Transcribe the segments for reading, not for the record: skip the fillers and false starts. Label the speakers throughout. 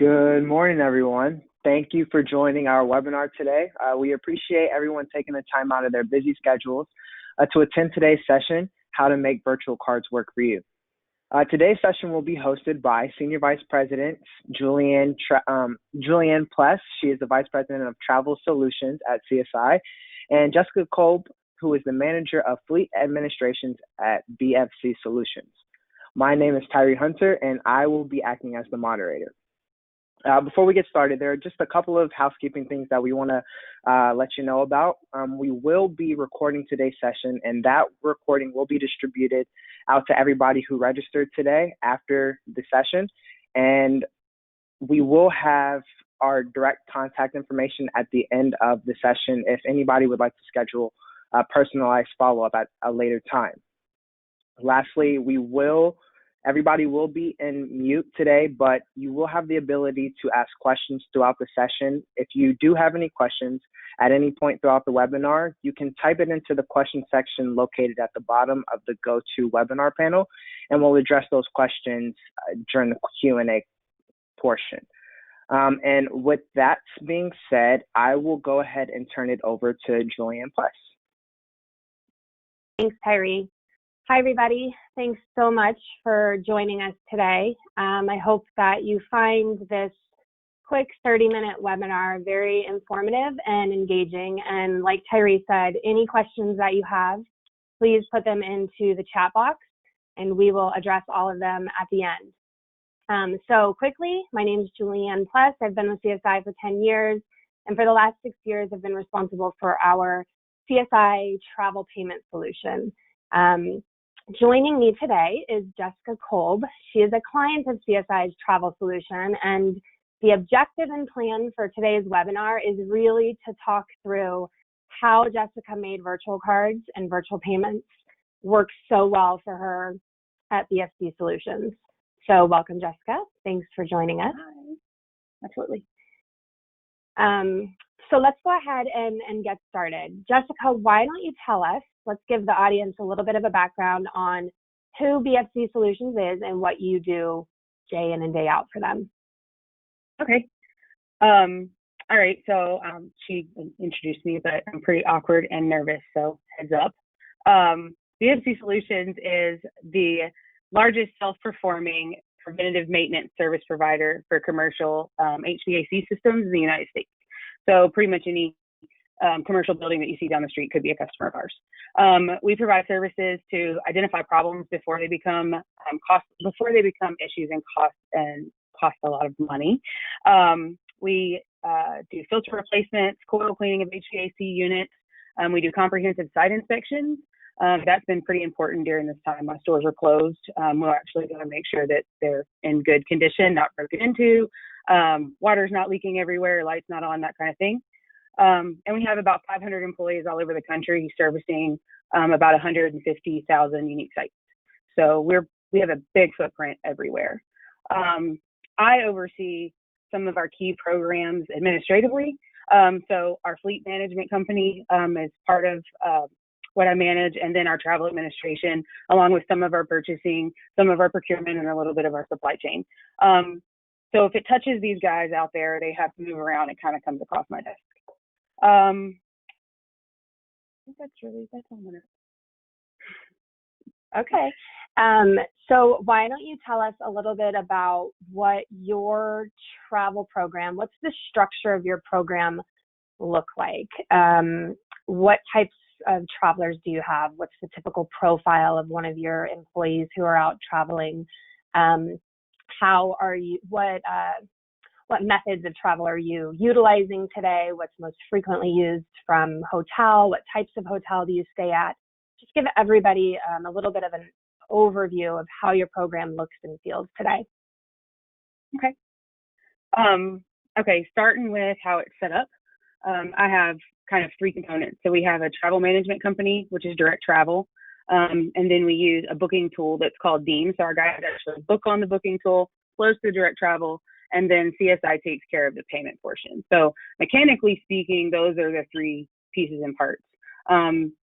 Speaker 1: Good morning, everyone. Thank you for joining our webinar today. We appreciate everyone taking the time out of their busy schedules to attend today's session, How to Make Virtual Cards Work for You. Today's session will be hosted by Senior Vice President Julianne Pless. She is the Vice President of Travel Solutions at CSI, and Jessica Kolb, who is the Manager of Fleet Administrations at BFC Solutions. My name is Tyree Hunter, and I will be acting as the moderator. Before we get started, there are just a couple of housekeeping things that we want to let you know about. We will be recording today's session, and that recording will be distributed out to everybody who registered today after the session. And we will have our direct contact information at the end of the session if anybody would like to schedule a personalized follow-up at a later time. Lastly, everybody will be in mute today, but you will have the ability to ask questions throughout the session. If you do have any questions at any point throughout the webinar, you can type it into the question section located at the bottom of the GoToWebinar panel, and we'll address those questions during the Q&A portion. And with that being said, I will go ahead and turn it over to Julianne Pless.
Speaker 2: Thanks, Tyree. Hi, everybody. Thanks so much for joining us today. I hope that you find this quick 30-minute webinar very informative and engaging. And like Tyree said, any questions that you have, please put them into the chat box, and we will address all of them at the end. So quickly, my name is Julianne Pless. I've been with CSI for 10 years, and for the last 6 years, I've been responsible for our CSI travel payment solution. Joining me today is Jessica Kolb. She is a client of CSI's travel solution, and the objective and plan for today's webinar is really to talk through how Jessica made virtual cards and virtual payments work so well for her at BFC Solutions. So welcome, Jessica. Thanks for joining us.
Speaker 3: Hi. Absolutely.
Speaker 2: So let's go ahead and get started. Jessica, why don't you tell us, let's give the audience a little bit of a background on who BFC Solutions is and what you do day in and day out for them.
Speaker 3: Okay. All right. So she introduced me, but I'm pretty awkward and nervous, so heads up. BFC Solutions is the largest self-performing preventative maintenance service provider for commercial HVAC systems in the United States. So pretty much any commercial building that you see down the street could be a customer of ours. We provide services to identify problems before they become issues and cost a lot of money. We do filter replacements, coil cleaning of HVAC units. We do comprehensive site inspections. That's been pretty important during this time. My stores are closed. We're actually going to make sure that they're in good condition, not broken into, water's not leaking everywhere, lights not on, that kind of thing. And we have about 500 employees all over the country servicing about 150,000 unique sites. So we have a big footprint everywhere. I oversee some of our key programs administratively. So our fleet management company is part of what I manage, and then our travel administration, along with some of our purchasing, some of our procurement, and a little bit of our supply chain. So if it touches these guys out there, they have to move around. It kind of comes across my desk. I think that's all I'm gonna.
Speaker 2: Okay. So why don't you tell us a little bit about what your travel program, what's the structure of your program look like? What types of travelers do you have? What's the typical profile of one of your employees who are out traveling? How are you, what methods of travel are you utilizing today? What's most frequently used from hotel? What types of hotel do you stay at? Just give everybody a little bit of an overview of how your program looks and feels today.
Speaker 3: Okay. Okay, starting with how it's set up. I have kind of three components. So we have a travel management company, which is direct travel. And then we use a booking tool that's called Dean. So our guys actually book on the booking tool, flows through direct travel, and then CSI takes care of the payment portion. So mechanically speaking, those are the three pieces and parts.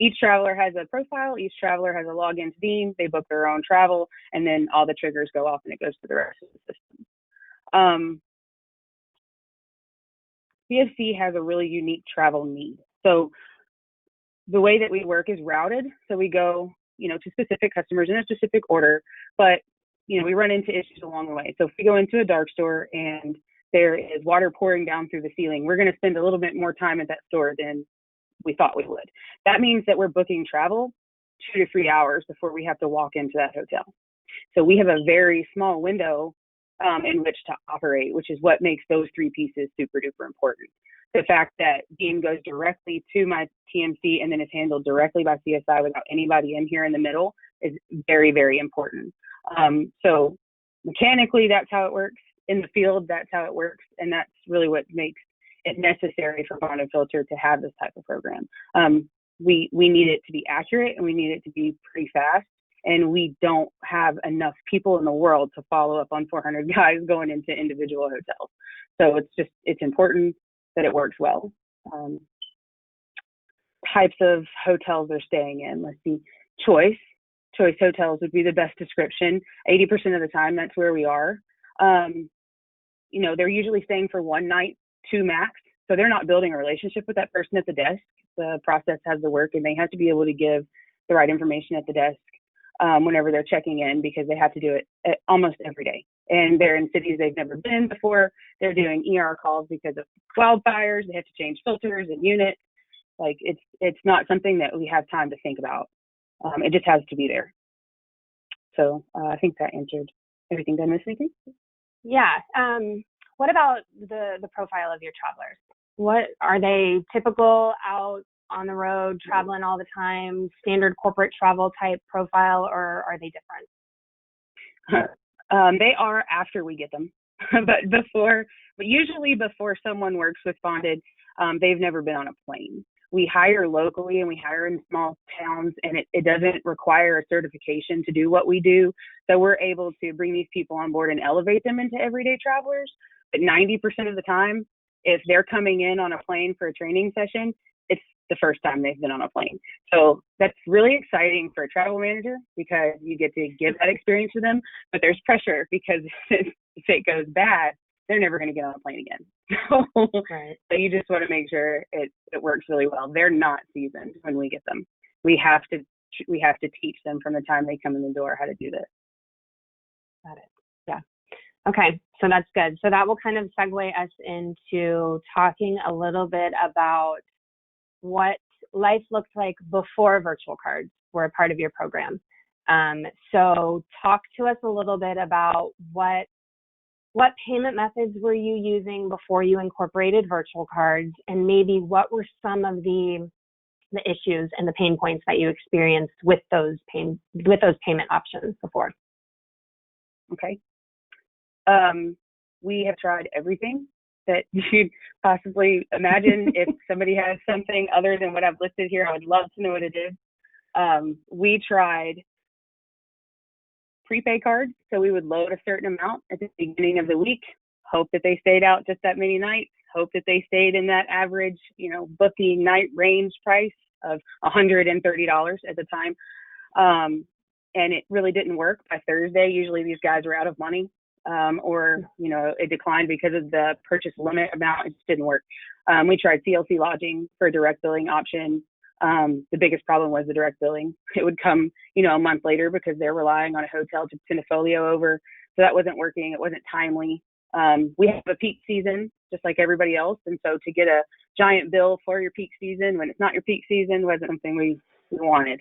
Speaker 3: Each traveler has a profile. Each traveler has a login to Dean. They book their own travel, and then all the triggers go off and it goes to the rest of the system. BFC has a really unique travel need. So the way that we work is routed. So we go, to specific customers in a specific order, but, we run into issues along the way. So if we go into a dark store and there is water pouring down through the ceiling, we're going to spend a little bit more time at that store than we thought we would. That means that we're booking travel 2 to 3 hours before we have to walk into that hotel. So we have a very small window in which to operate, which is what makes those three pieces super duper important. The fact that Dean goes directly to my TMC and then is handled directly by CSI without anybody in here in the middle is very, very important. So mechanically, that's how it works. In the field, that's how it works. And that's really what makes it necessary for Bond and Filter to have this type of program. We need it to be accurate and we need it to be pretty fast. And we don't have enough people in the world to follow up on 400 guys going into individual hotels. So it's important that it works well. Types of hotels they're staying in. Let's see. Choice hotels would be the best description. 80% of the time, that's where we are. They're usually staying for one night, 2 max. So they're not building a relationship with that person at the desk. The process has to work and they have to be able to give the right information at the desk whenever they're checking in, because they have to do it almost every day. And they're in cities they've never been before. They're doing ER calls because of wildfires. They have to change filters and units. Like it's not something that we have time to think about. It just has to be there. So I think that answered everything. Did I miss anything?
Speaker 2: Yeah. What about the profile of your travelers? What are they? Typical out on the road, traveling all the time, standard corporate travel type profile, or are they different?
Speaker 3: They are after we get them, but usually before someone works with Bonded, they've never been on a plane. We hire locally and we hire in small towns, and it doesn't require a certification to do what we do. So we're able to bring these people on board and elevate them into everyday travelers. But 90% of the time, if they're coming in on a plane for a training session, it's the first time they've been on a plane. So that's really exciting for a travel manager because you get to give that experience to them, but there's pressure because if it goes bad, they're never going to get on a plane again.
Speaker 2: Right.
Speaker 3: So you just want to make sure it works really well. They're not seasoned when we get them. We have to teach them from the time they come in the door how to do this.
Speaker 2: Got it. Yeah. Okay. So that's good. So that will kind of segue us into talking a little bit about what life looked like before virtual cards were a part of your program. So talk to us a little bit about what payment methods were you using before you incorporated virtual cards, and maybe what were some of the issues and the pain points that you experienced with those payment options before?
Speaker 3: Okay. We have tried everything that you'd possibly imagine. If somebody has something other than what I've listed here, I would love to know what it is. We tried prepay cards. So we would load a certain amount at the beginning of the week, hope that they stayed out just that many nights, hope that they stayed in that average, booking night range price of $130 at the time. And it really didn't work. By Thursday, usually these guys were out of money. Or it declined because of the purchase limit amount. It just didn't work. We tried CLC lodging for a direct billing option. The biggest problem was the direct billing. It would come, a month later because they're relying on a hotel to send a folio over. So that wasn't working. It wasn't timely. We have a peak season just like everybody else. And so to get a giant bill for your peak season when it's not your peak season wasn't something we wanted.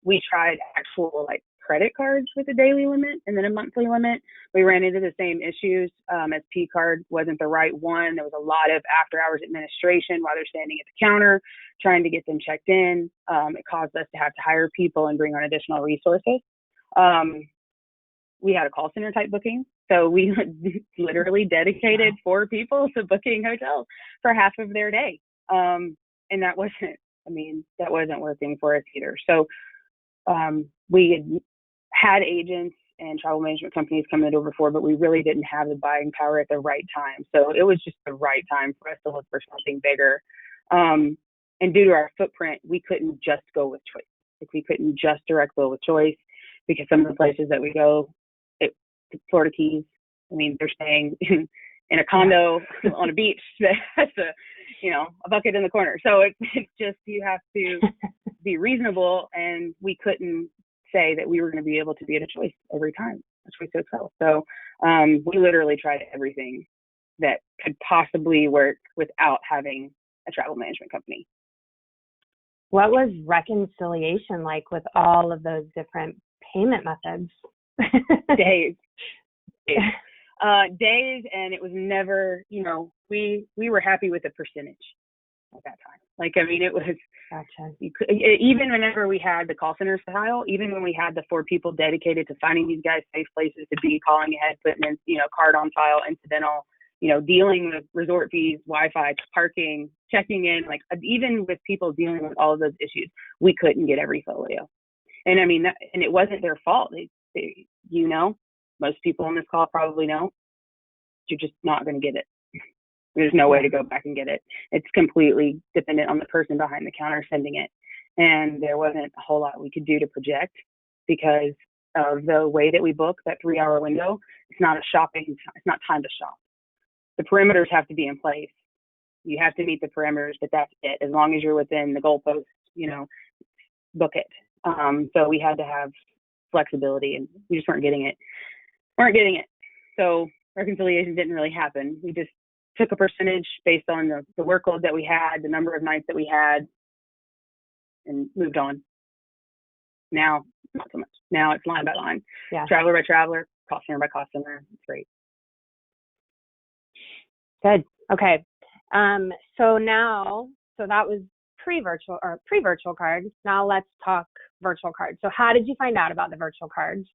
Speaker 3: We tried actual credit cards with a daily limit and then a monthly limit. We ran into the same issues as P card wasn't the right one. There was a lot of after hours administration while they're standing at the counter trying to get them checked in. It caused us to have to hire people and bring on additional resources. We had a call center type booking. So we literally dedicated 4 people to booking hotels for half of their day. And that wasn't working for us either. So we had agents and travel management companies come in over before, but we really didn't have the buying power at the right time. So it was just the right time for us to look for something bigger. And due to our footprint, we couldn't just go with choice. We couldn't just direct bill with choice because some of the places that we go, Florida Keys, they're staying in a condo on a beach that has a bucket in the corner. So it's just, you have to be reasonable, and we couldn't say that we were going to be able to be at a choice every time, a choice hotel. So we literally tried everything that could possibly work without having a travel management company.
Speaker 2: What was reconciliation like with all of those different payment methods?
Speaker 3: Days. And it was never, we were happy with the percentage at that time. Like, I mean, it was,
Speaker 2: gotcha.
Speaker 3: Even whenever we had the call center style, even when we had the 4 people dedicated to finding these guys safe places to be, calling ahead, putting in, card on file, incidental, dealing with resort fees, Wi-Fi, parking, checking in, like even with people dealing with all of those issues, we couldn't get every folio. And I mean, and it wasn't their fault. They, most people on this call probably know, you're just not going to get it. There's no way to go back and get it. It's completely dependent on the person behind the counter sending it. And there wasn't a whole lot we could do to project because of the way that we book, that 3-hour window. It's not time to shop. The perimeters have to be in place. You have to meet the perimeters, but that's it. As long as you're within the goalposts, book it. So we had to have flexibility, and we just weren't getting it. So reconciliation didn't really happen. We just took a percentage based on the workload that we had, the number of nights that we had, and moved on. Now, not so much. Now it's line by line.
Speaker 2: Yeah.
Speaker 3: Traveler by traveler, cost center by cost center. It's great.
Speaker 2: Good. Okay. So that was pre-virtual cards. Now let's talk virtual cards. So how did you find out about the virtual cards?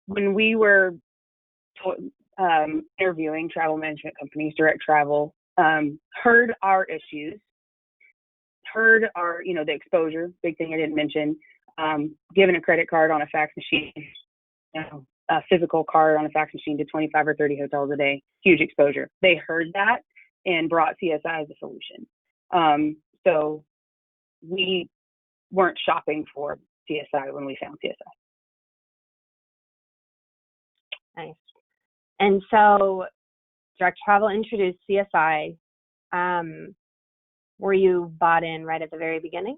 Speaker 3: When we were interviewing travel management companies, direct travel, heard our issues, heard our, the exposure, big thing I didn't mention, given a credit card on a fax machine, a physical card on a fax machine to 25 or 30 hotels a day, huge exposure. They heard that and brought CSI as a solution. So we weren't shopping for CSI when we found CSI.
Speaker 2: Nice. And so Direct Travel introduced CSI. Were you bought in right at the very beginning?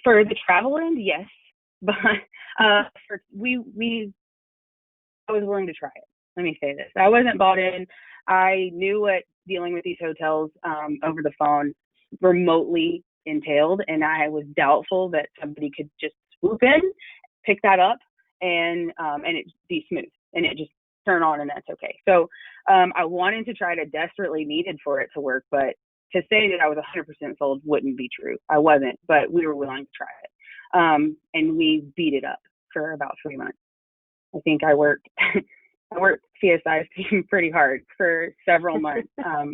Speaker 3: For the travel end, yes. But I was willing to try it. Let me say this. I wasn't bought in. I knew what dealing with these hotels over the phone remotely entailed, and I was doubtful that somebody could just swoop in, pick that up, and it be smooth, and it just turn on, and that's okay. So I wanted to try it, desperately needed for it to work, but to say that I was 100% sold wouldn't be true. I wasn't, but we were willing to try it. And we beat it up for about 3 months. I think I worked CSI's team pretty hard for several months.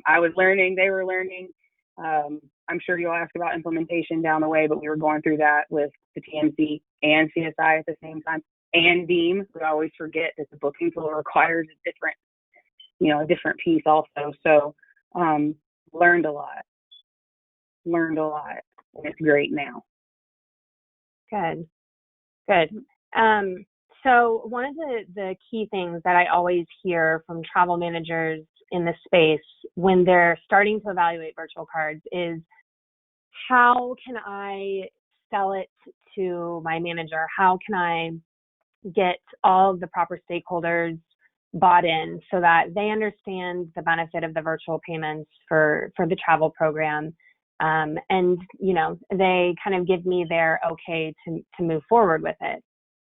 Speaker 3: I was learning, they were learning. I'm sure you'll ask about implementation down the way, but we were going through that with the TMC and CSI at the same time, and DEEM. We always forget that the booking tool requires a different piece also. So learned a lot, and it's great now.
Speaker 2: Good. So one of the key things that I always hear from travel managers in this space when they're starting to evaluate virtual cards is, how can I sell it to my manager? How can I get all of the proper stakeholders bought in so that they understand the benefit of the virtual payments for the travel program? And, they kind of give me their okay to move forward with it.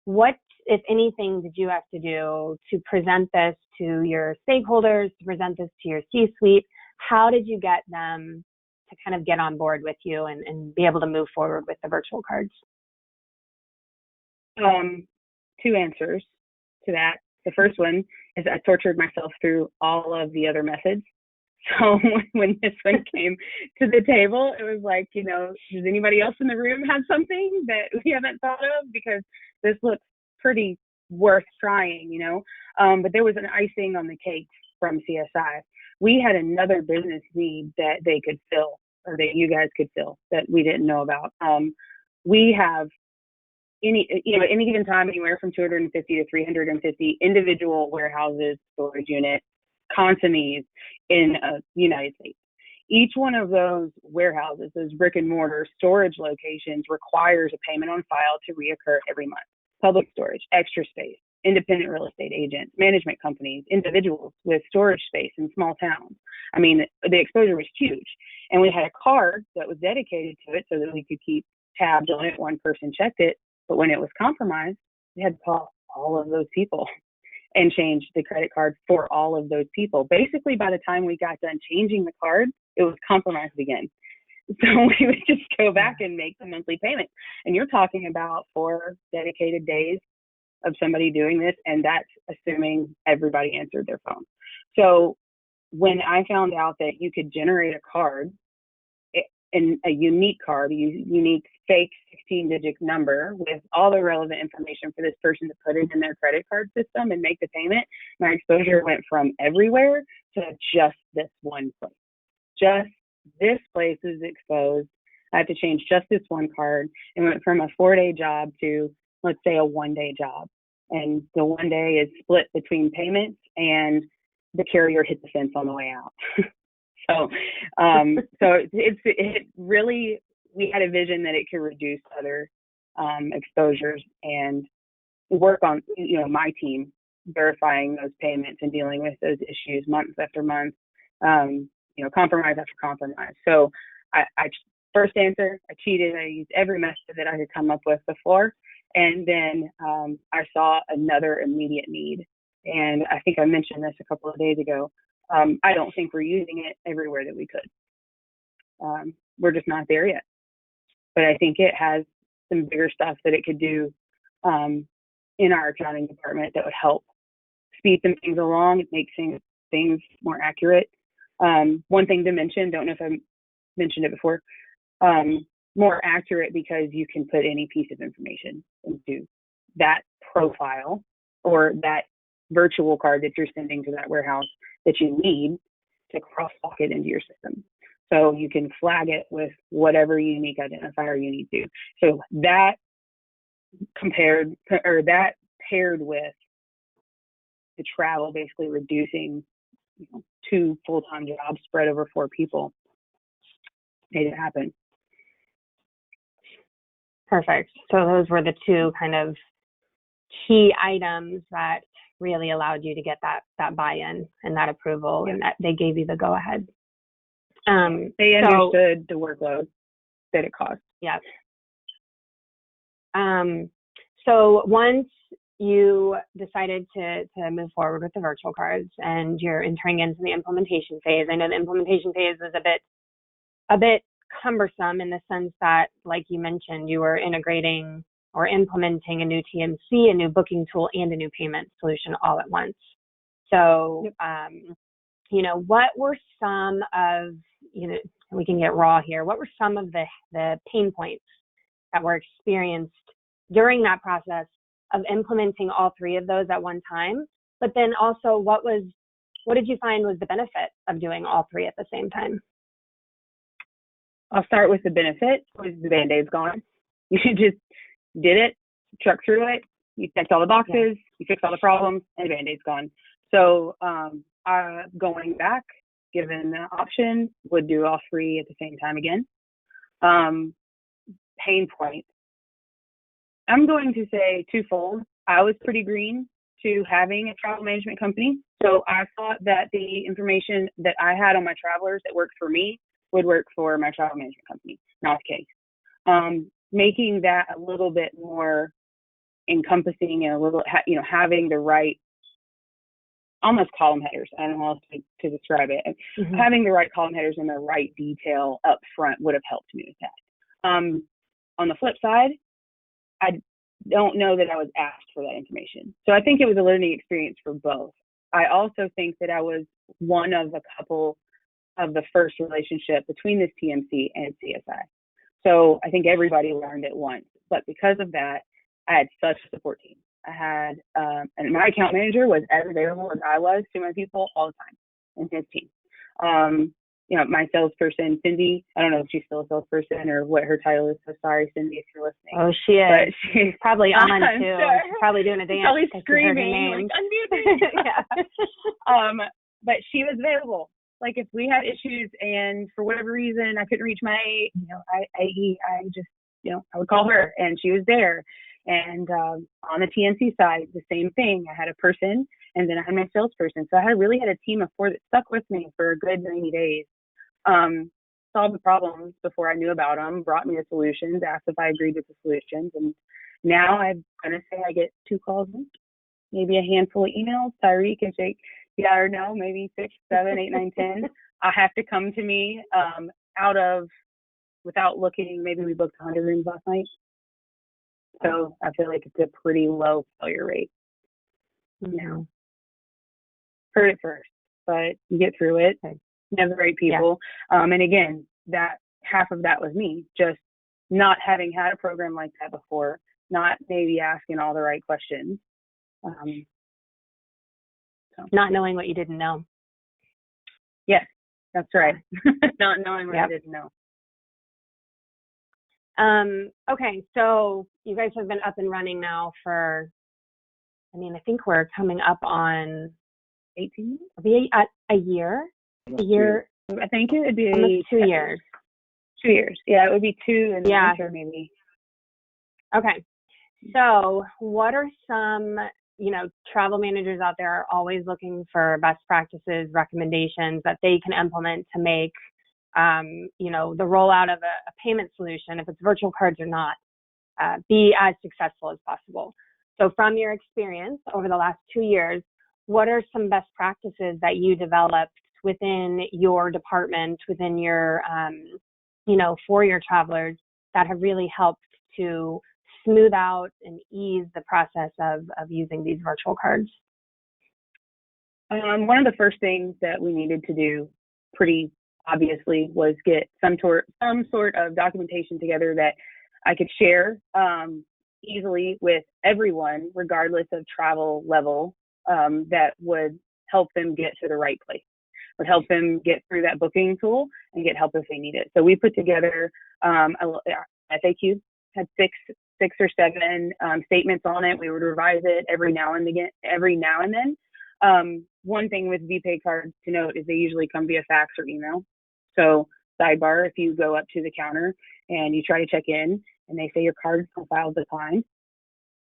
Speaker 2: What, if anything, did you have to do to present this to your stakeholders, to present this to your C-suite? How did you get them to kind of get on board with you and be able to move forward with the virtual cards?
Speaker 3: 2 answers to that. The first one is I tortured myself through all of the other methods. So when this one came to the table, it was like, does anybody else in the room have something that we haven't thought of? Because this looks pretty worth trying, But there was an icing on the cake from CSI. We had another business need that they could fill, or that you guys could fill, that we didn't know about. We have any given time, anywhere from 250 to 350 individual warehouses, storage units, consignees in the United States. Each one of those warehouses, those brick and mortar storage locations, requires a payment on file to reoccur every month. Public storage, extra space, independent real estate agents, management companies, individuals with storage space in small towns. I mean, the exposure was huge. And we had a card that was dedicated to it so that we could keep tabs on it. One person checked it. But when it was compromised, we had to call all of those people and change the credit card for all of those people. Basically, by the time we got done changing the card, it was compromised again. So we would just go back and make the monthly payment. And you're talking about 4 dedicated days of somebody doing this, and that's assuming everybody answered their phone. So when I found out that you could generate a card, and a unique card, a unique fake 16-digit number with all the relevant information for this person to put it in their credit card system and make the payment, my exposure went from everywhere to just this one place. Just this place is exposed. I had to change just this one card. It went from a 4-day job to, let's say, a 1-day job. And the 1 day is split between payments and the carrier hit the fence on the way out. So it really, we had a vision that it could reduce other exposures and work on, my team verifying those payments and dealing with those issues month after month, compromise after compromise. So I first answer, I cheated. I used every method that I could come up with before. And then I saw another immediate need. And I think I mentioned this a couple of days ago. I don't think we're using it everywhere that we could. We're just not there yet. But I think it has some bigger stuff that it could do in our accounting department that would help speed some things along, make things more accurate. One thing to mention, don't know if I mentioned it before, more accurate because you can put any piece of information into that profile or that virtual card that you're sending to that warehouse that you need to crosswalk it into your system. So you can flag it with whatever unique identifier you need to. So that paired with the travel, basically reducing 2 full-time jobs spread over 4 people, made it happen.
Speaker 2: Perfect. So those were the 2 kind of key items that really allowed you to get that buy-in and that approval, and that they gave you the go-ahead.
Speaker 3: They understood the workload that it caused.
Speaker 2: Yeah. So once you decided to move forward with the virtual cards and you're entering into the implementation phase, I know the implementation phase was a bit cumbersome in the sense that, like you mentioned, you were integrating or implementing a new TMC, a new booking tool, and a new payment solution all at once. So, what were some of, we can get raw here, what were some of the pain points that were experienced during that process of implementing all 3 of those at one time? But then also, what did you find was the benefit of doing all 3 at the same time?
Speaker 3: I'll start with the benefit, was the Band-Aid's gone. You just did it, trucked through it, you checked all the boxes, you fixed all the problems, and the Band-Aid's gone. So going back, given the option, would do all 3 at the same time again. Pain point. I'm going to say twofold. I was pretty green to having a travel management company. So I thought that the information that I had on my travelers that worked for me would work for my travel management company. Not the case. Making that a little bit more encompassing and a little, having the right, almost column headers. I don't know how else to describe it. Mm-hmm. Having the right column headers and the right detail up front would have helped me with that. On the flip side, I don't know that I was asked for that information. So I think it was a learning experience for both. I also think that I was one of a couple of the first relationship between this TMC and CSI. So I think everybody learned at once. But because of that, I had such a support team. I had, and my account manager was as available as I was to my people all the time, and his team. my salesperson, Cindy. I don't know if she's still a salesperson or what her title is. So sorry, Cindy, if you're listening.
Speaker 2: Oh, she is.
Speaker 3: But she's
Speaker 2: probably on too.
Speaker 3: Sure.
Speaker 2: She's probably doing a dance.
Speaker 3: Probably screaming, like, unmute me.
Speaker 2: Yeah.
Speaker 3: But she was available. Like if we had issues and for whatever reason I couldn't reach my, I just, I would call her and she was there. And on the TNC side, the same thing. I had a person and then I had my salesperson. So I really had a team of 4 that stuck with me for a good 90 days. Solved the problems before I knew about them, brought me the solutions, asked if I agreed with the solutions. And now I'm going to say I get 2 calls a week, maybe a handful of emails. Tyree can shake yeah or no, maybe 6, 7, 8, 9, 10. I have to come to me without looking. Maybe we booked 100 rooms last night. So I feel like it's a pretty low failure rate now. Heard it first, but you get through it. You have the right people. Yeah. And again, that half of that was me, just not having had a program like that before, not maybe asking all the right questions.
Speaker 2: Not knowing what you didn't know.
Speaker 3: Yes, that's right. Not knowing what I didn't know.
Speaker 2: Okay, so you guys have been up and running now for, I think we're coming up on
Speaker 3: 18 months?
Speaker 2: A year. A year.
Speaker 3: I think it would be
Speaker 2: almost 2 years.
Speaker 3: 2 years. Yeah, it would be 2 in the winter maybe.
Speaker 2: Okay. So what are some, travel managers out there are always looking for best practices, recommendations that they can implement to make, the rollout of a payment solution, if it's virtual cards or not, be as successful as possible. So from your experience over the last 2 years, what are some best practices that you developed within your department, within your, for your travelers that have really helped to smooth out and ease the process of using these virtual cards?
Speaker 3: One of the first things that we needed to do pretty obviously was get some sort of documentation together that I could share easily with everyone, regardless of travel level, that would help them get to the right place, would help them get through that booking tool and get help if they need it. So we put together FAQ, had six or 7 statements on it. We would revise it every now and then. One thing with VPay cards to note is they usually come via fax or email. So sidebar, if you go up to the counter and you try to check in and they say your card's on file declined,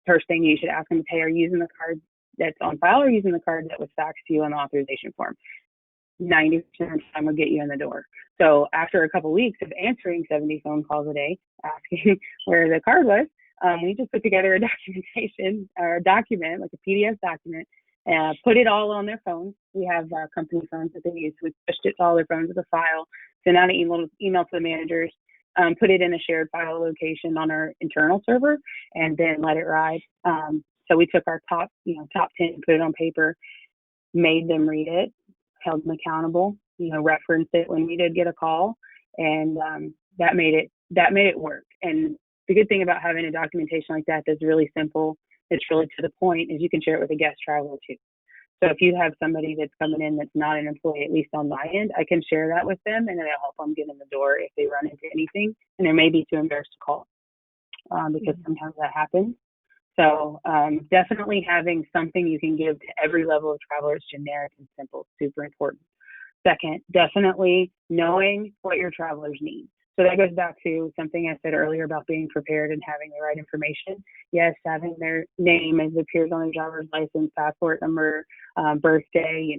Speaker 3: first thing you should ask them is, hey, are you using the card that's on file or using the card that was faxed to you on the authorization form? 90% of the time will get you in the door. So after a couple of weeks of answering 70 phone calls a day, asking where the card was, we just put together a documentation or a document, like a PDF document, and put it all on their phones. We have company phones that they use. We pushed it to all their phones with a file, sent out an email to the managers, put it in a shared file location on our internal server, and then let it ride. So we took our top 10, put it on paper, made them read it, held them accountable, referenced it when we did get a call, and that made it work. And the good thing about having a documentation like that that's really simple, it's really to the point, is you can share it with a guest traveler too. So if you have somebody that's coming in that's not an employee, at least on my end, I can share that with them, and it'll help them get in the door if they run into anything, and they may be too embarrassed to call, because sometimes that happens. So definitely having something you can give to every level of travelers, generic and simple, super important. Second, definitely knowing what your travelers need. So that goes back to something I said earlier about being prepared and having the right information. Yes, having their name as it appears on their driver's license, passport number, birthday,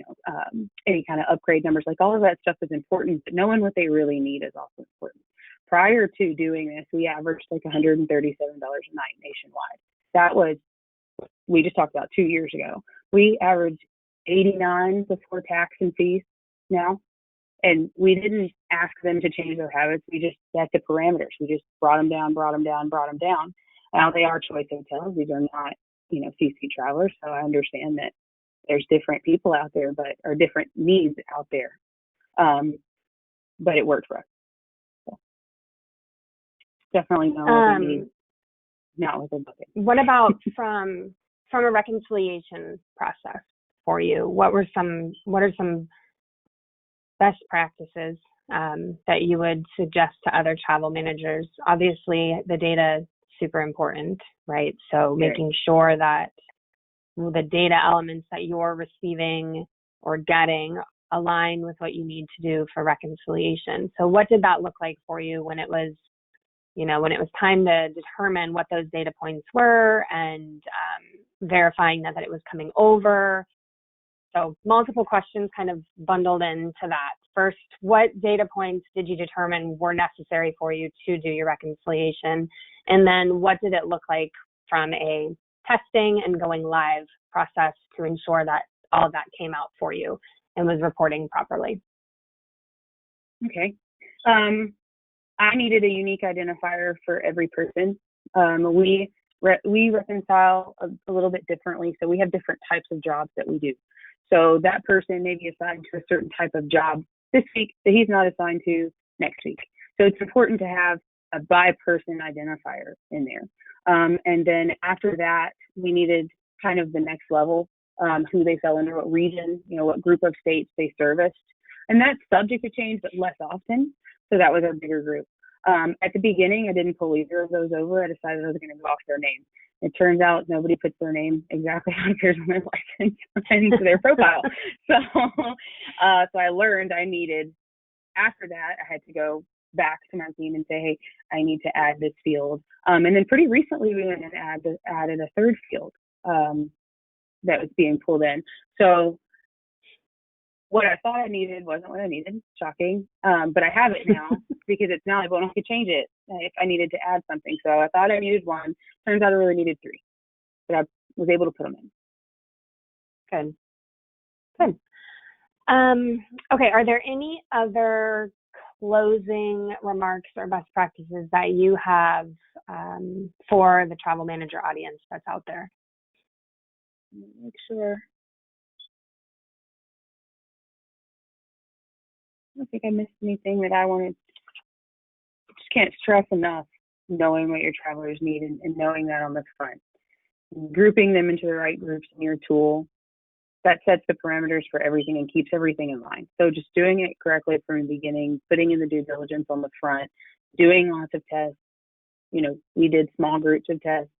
Speaker 3: any kind of upgrade numbers, like all of that stuff is important, but knowing what they really need is also important. Prior to doing this, we averaged like $137 a night nationwide. That was, we just talked about 2 years ago. We averaged 89 before tax and fees now. And we didn't ask them to change their habits. We just set the parameters. We just brought them down. Now they are choice hotels. These are not, CC travelers. So I understand that there's different people out there, or different needs out there. But it worked for us. So definitely know what we need. Not with a bucket.
Speaker 2: What about from a reconciliation process for you? What are some best practices that you would suggest to other travel managers? Obviously, the data is super important, right? So making sure that the data elements that you're receiving or getting align with what you need to do for reconciliation. So what did that look like for you when it was, when it was time to determine what those data points were and verifying that it was coming over? So multiple questions kind of bundled into that. First, what data points did you determine were necessary for you to do your reconciliation? And then what did it look like from a testing and going live process to ensure that all of that came out for you and was reporting properly?
Speaker 3: Okay. I needed a unique identifier for every person. We reconcile a little bit differently. So we have different types of jobs that we do. So that person may be assigned to a certain type of job this week that he's not assigned to next week. So it's important to have a by person identifier in there. And then after that, we needed kind of the next level, who they fell under, what region, what group of states they serviced. And that's subject to change, but less often. So that was our bigger group. At the beginning, I didn't pull either of those over. I decided I was going to go off their name. It turns out nobody puts their name exactly how it appears on their license into their profile. So I learned I needed, after that, I had to go back to my team and say, hey, I need to add this field. And then pretty recently, we went and added a third field that was being pulled in. So what I thought I needed wasn't what I needed. Shocking. But I have it now because it's malleable and I could change it if I needed to add something. So I thought I needed one. Turns out I really needed three. But I was able to put them in.
Speaker 2: Good. Okay. Are there any other closing remarks or best practices that you have for the travel manager audience that's out there?
Speaker 3: Make sure. I don't think I missed anything that I wanted. Just can't stress enough knowing what your travelers need and knowing that on the front. Grouping them into the right groups in your tool, that sets the parameters for everything and keeps everything in line. So just doing it correctly from the beginning, putting in the due diligence on the front, doing lots of tests. We did small groups of tests,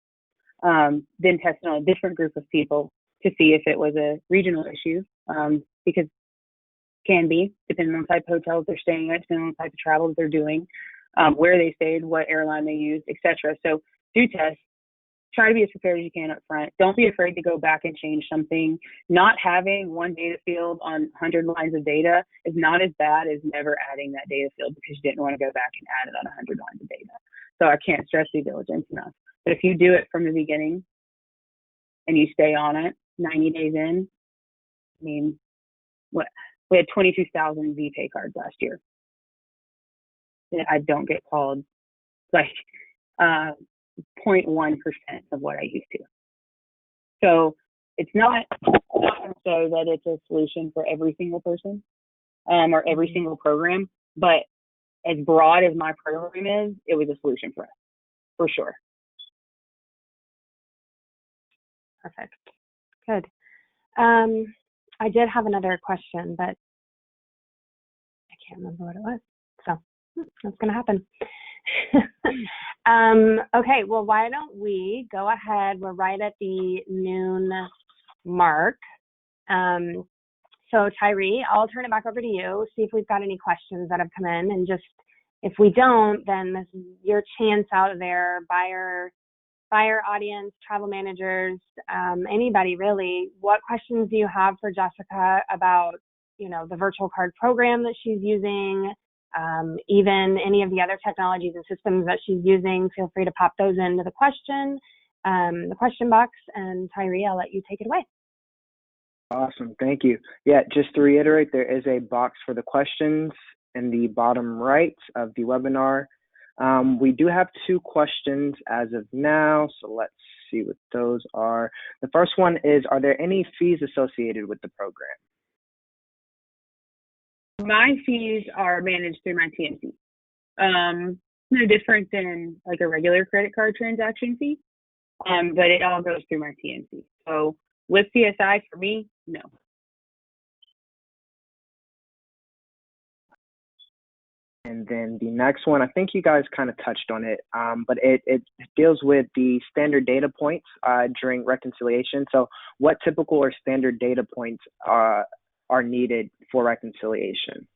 Speaker 3: then testing on a different group of people to see if it was a regional issue, because can be, depending on the type of hotels they're staying at, depending on the type of travel that they're doing, where they stayed, what airline they used, etc. So do tests. Try to be as prepared as you can up front. Don't be afraid to go back and change something. Not having one data field on 100 lines of data is not as bad as never adding that data field because you didn't want to go back and add it on 100 lines of data. So I can't stress due diligence enough. But if you do it from the beginning and you stay on it 90 days in, we had 22,000 VPay cards last year. I don't get called 0.1% of what I used to. So it's not to say that it's a solution for every single person or every single program, but as broad as my program is, it was a solution for us, for sure.
Speaker 2: Perfect. Good. I did have another question, but I can't remember what it was. So that's going to happen. Okay, well, why don't we go ahead? We're right at the noon mark. So Tyree, I'll turn it back over to you, see if we've got any questions that have come in. And just if we don't, then this is your chance out there, buyer audience, travel managers, anybody really. What questions do you have for Jessica about, the virtual card program that she's using? Even any of the other technologies and systems that she's using, feel free to pop those into the question box. And Tyree, I'll let you take it away.
Speaker 1: Awesome. Thank you. Yeah, just to reiterate, there is a box for the questions in the bottom right of the webinar. We do have 2 questions as of now, so let's see what those are. The first one is, are there any fees associated with the program?
Speaker 3: My fees are managed through my TMC. No different than like a regular credit card transaction fee, but it all goes through my TMC. So with CSI, for me, no.
Speaker 1: And then the next one, I think you guys kind of touched on it, but it deals with the standard data points during reconciliation. So what typical or standard data points are needed for reconciliation?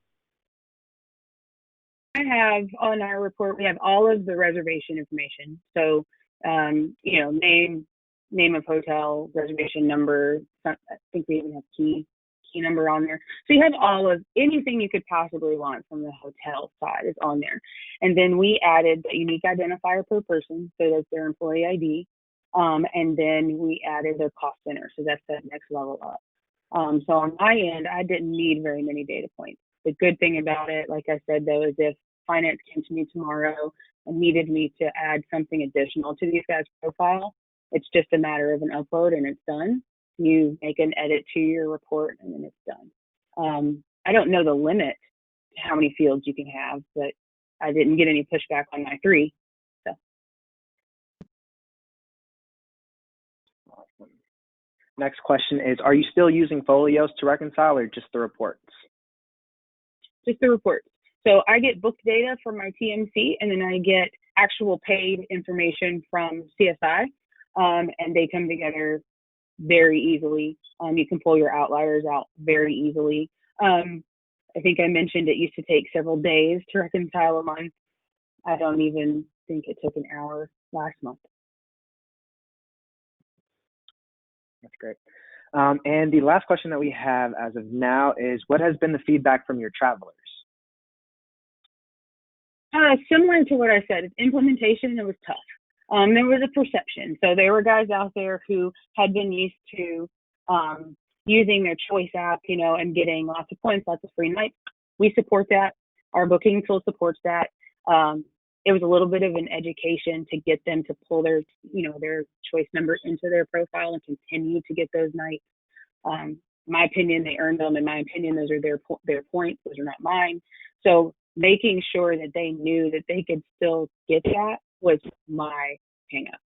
Speaker 3: I have on our report, we have all of the reservation information. So, name of hotel, reservation number. I think we even have key number on there. So you have all of anything you could possibly want from the hotel side is on there. And then we added the unique identifier per person, so that's their employee ID. And then we added their cost center, so that's that next level up. So on my end, I didn't need very many data points. The good thing about it, like I said, though, is if finance came to me tomorrow and needed me to add something additional to these guys' profile, it's just a matter of an upload and it's done. You make an edit to your report and then it's done. I don't know the limit to how many fields you can have, but I didn't get any pushback on my 3. So.
Speaker 1: Awesome. Next question is, are you still using folios to reconcile or just the reports?
Speaker 3: Just the reports. So I get book data from my TMC and then I get actual paid information from CSI, and they come together very easily. You can pull your outliers out very easily. I think I mentioned it used to take several days to reconcile a month. I don't even think it took an hour last month.
Speaker 1: That's great. And the last question that we have as of now is, what has been the feedback from your travelers?
Speaker 3: Similar to what I said, implementation, it was tough. There was a perception. So there were guys out there who had been used to using their choice app, and getting lots of points, lots of free nights. We support that. Our booking tool supports that. It was a little bit of an education to get them to pull their choice number into their profile and continue to get those nights. My opinion, they earned them. In my opinion, those are their points. Those are not mine. So making sure that they knew that they could still get that was my hang up.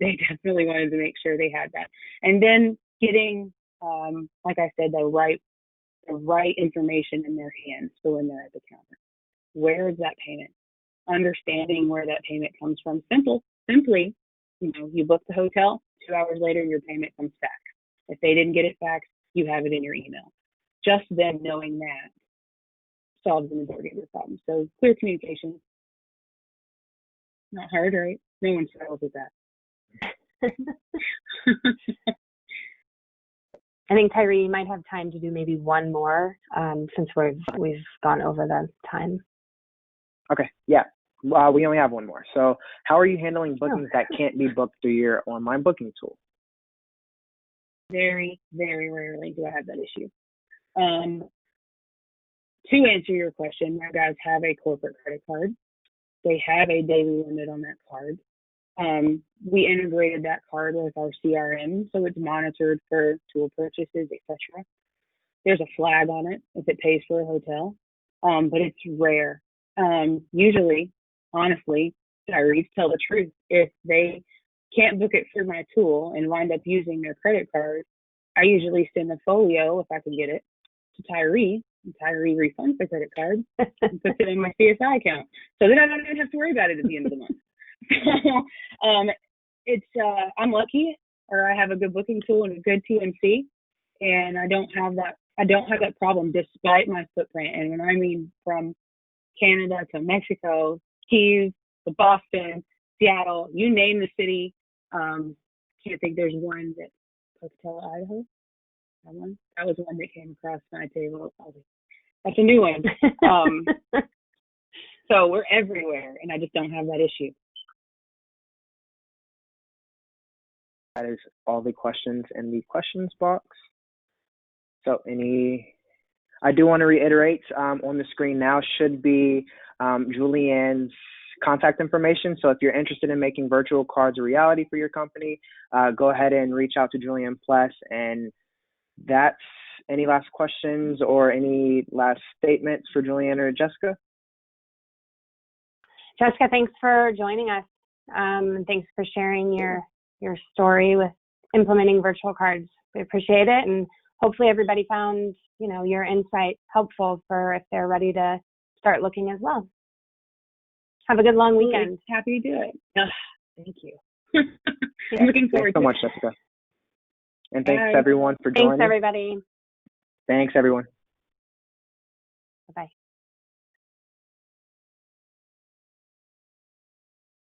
Speaker 3: They definitely wanted to make sure they had that. And then getting, like I said, the right information in their hands for when they're at the counter. Where is that payment? Understanding where that payment comes from. Simply, you book the hotel, 2 hours later, your payment comes back. If they didn't get it faxed, you have it in your email. Just them knowing that solves the majority of the problems. So clear communication. Not hard, right? No one struggles with that.
Speaker 2: I think Tyree might have time to do maybe one more, since we've gone over the time.
Speaker 1: Okay, yeah. We only have one more. So how are you handling bookings that can't be booked through your online booking tool?
Speaker 3: Very, very rarely do I have that issue. To answer your question, my guys have a corporate credit card. They have a daily limit on that card. We integrated that card with our CRM, so it's monitored for tool purchases, etc. There's a flag on it if it pays for a hotel, but it's rare. Usually, honestly, Tyrees tell the truth. If they can't book it through my tool and wind up using their credit card, I usually send a folio, if I can get it, to Tyree, and Tyree refunds the credit card and puts it in my CSI account. So then I don't even have to worry about it at the end of the month. I'm lucky, or I have a good booking tool and a good TMC, and I don't have that problem despite my footprint. And when I mean from Canada to Mexico, Keys to Boston, Seattle, you name the city. Can't think there's one that Pocatello, Idaho. That was one that came across my table. That's a new one. So we're everywhere, and I just don't have that issue.
Speaker 1: That is all the questions in the questions box. So I do want to reiterate, on the screen now should be Julianne's contact information. So if you're interested in making virtual cards a reality for your company, go ahead and reach out to Julianne Pless. And that's any last questions or any last statements for Julianne or Jessica?
Speaker 2: Jessica, thanks for joining us. Thanks for sharing your story with implementing virtual cards. We appreciate it, and hopefully everybody found your insight helpful for if they're ready to start looking as well. Have a good long weekend.
Speaker 3: Happy to do it. Thank you. I'm looking forward
Speaker 1: to it. Thanks so much, Jessica. And thanks everyone for joining.
Speaker 2: Thanks everybody.
Speaker 1: Thanks everyone.
Speaker 2: Bye-bye.